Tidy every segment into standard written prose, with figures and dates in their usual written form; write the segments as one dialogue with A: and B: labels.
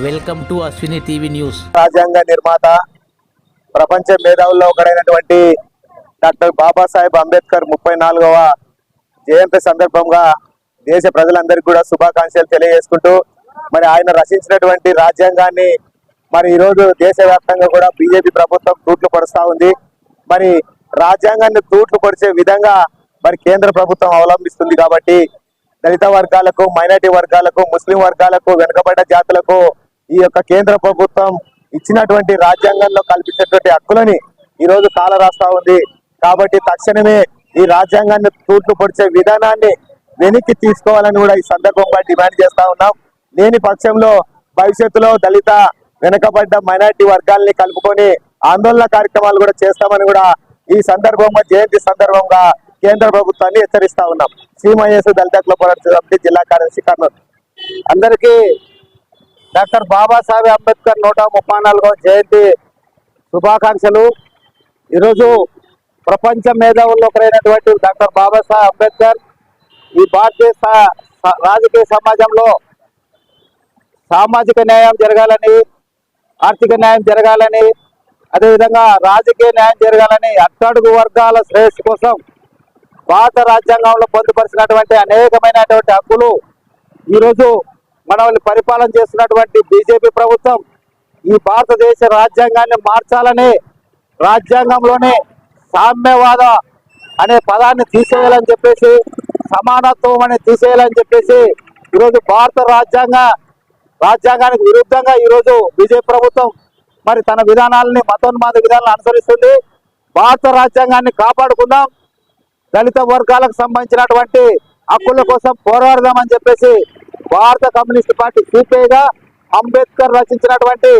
A: Welcome to Ashwini TV news.
B: రాజ్యాంగ నిర్మాత, ప్రపంచ మేధావుల్లో ఒకడైనటువంటి డాక్టర్ బాబాసాహెబ్ అంబేద్కర్ 34వ జయంతి సందర్భంగా దేశ ప్రజలందరికీ కూడా శుభాకాంక్షలు తెలియజేసుకుంటూ మరి ఆయన రచించినటువంటి రాజ్యాంగాన్ని మరి ఈరోజు దేశవ్యాప్తంగా కూడా బీజేపీ ప్రభుత్వం తూట్లు పడుస్తూ ఉంది. మరి రాజ్యాంగాన్ని తూట్లు పొడిచే విధంగా మరి కేంద్ర ప్రభుత్వం అవలంబిస్తుంది. కాబట్టి దళిత వర్గాలకు, మైనారిటీ వర్గాలకు, ముస్లిం వర్గాలకు, వెనుకబడ్డ జాతులకు ఈ యొక్క కేంద్ర ప్రభుత్వం ఇచ్చినటువంటి రాజ్యాంగంలో కల్పించినటువంటి హక్కులని ఈరోజు కాలరాస్తా ఉంది. కాబట్టి తక్షణమే ఈ రాజ్యాంగాన్ని తూట్లు పొడిచే విధానాన్ని వెనక్కి తీసుకోవాలని కూడా ఈ సందర్భంగా డిమాండ్ చేస్తా ఉన్నాం. లేని పక్షంలో భవిష్యత్తులో దళిత, వెనుకబడ్డ మైనారిటీ వర్గాల్ని కలుపుకొని ఆందోళన కార్యక్రమాలు కూడా చేస్తామని కూడా ఈ సందర్భంగా, జయంతి సందర్భంగా కేంద్ర ప్రభుత్వాన్ని హెచ్చరిస్తా ఉన్నాం. సీఎంఐఎస్ దళిత పోరాట సమితి జిల్లా కార్యదర్శి కర్నూలు.
C: అందరికీ డాక్టర్ బాబాసాహెబ్ అంబేద్కర్ 134వ జయంతి శుభాకాంక్షలు. ఈరోజు ప్రపంచ మేధావుల్లో ఒకరైనటువంటి డాక్టర్ బాబాసాహెబ్ అంబేద్కర్ ఈ భారతదేశ రాజకీయ సమాజంలో సామాజిక న్యాయం జరగాలని, ఆర్థిక న్యాయం జరగాలని, అదేవిధంగా రాజకీయ న్యాయం జరగాలని, అట్టడుగు వర్గాల శ్రేయస్సు కోసం భారత రాజ్యాంగంలో పొందుపరిచినటువంటి అనేకమైనటువంటి హక్కులు ఈరోజు మనల్ని పరిపాలన చేస్తున్నటువంటి బీజేపీ ప్రభుత్వం ఈ భారతదేశ రాజ్యాంగాన్ని మార్చాలని, రాజ్యాంగంలోనే సామ్యవాద అనే పదాన్ని తీసేయాలని చెప్పేసి, సమానత్వం అని తీసేయాలని చెప్పేసి ఈరోజు భారత రాజ్యాంగానికి విరుద్ధంగా ఈరోజు బీజేపీ ప్రభుత్వం మరి తన విధానాలని, మతోన్మాద విధానాలను అనుసరిస్తుంది. భారత రాజ్యాంగాన్ని కాపాడుకుందాం, దళిత వర్గాలకు సంబంధించినటువంటి హక్కుల కోసం పోరాడదామని చెప్పేసి భారత కమ్యూనిస్ట్ పార్టీ సిపిఐగా అంబేద్కర్ రచించినటువంటి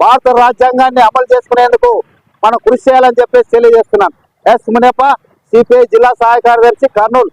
C: భారత రాజ్యాంగాన్ని అమలు చేసుకునేందుకు మనం కృషి చేయాలని చెప్పేసి తెలియజేస్తున్నాం. ఎస్ మునేప, సిపిఐ జిల్లా సహాయ కార్యదర్శి, కర్నూలు.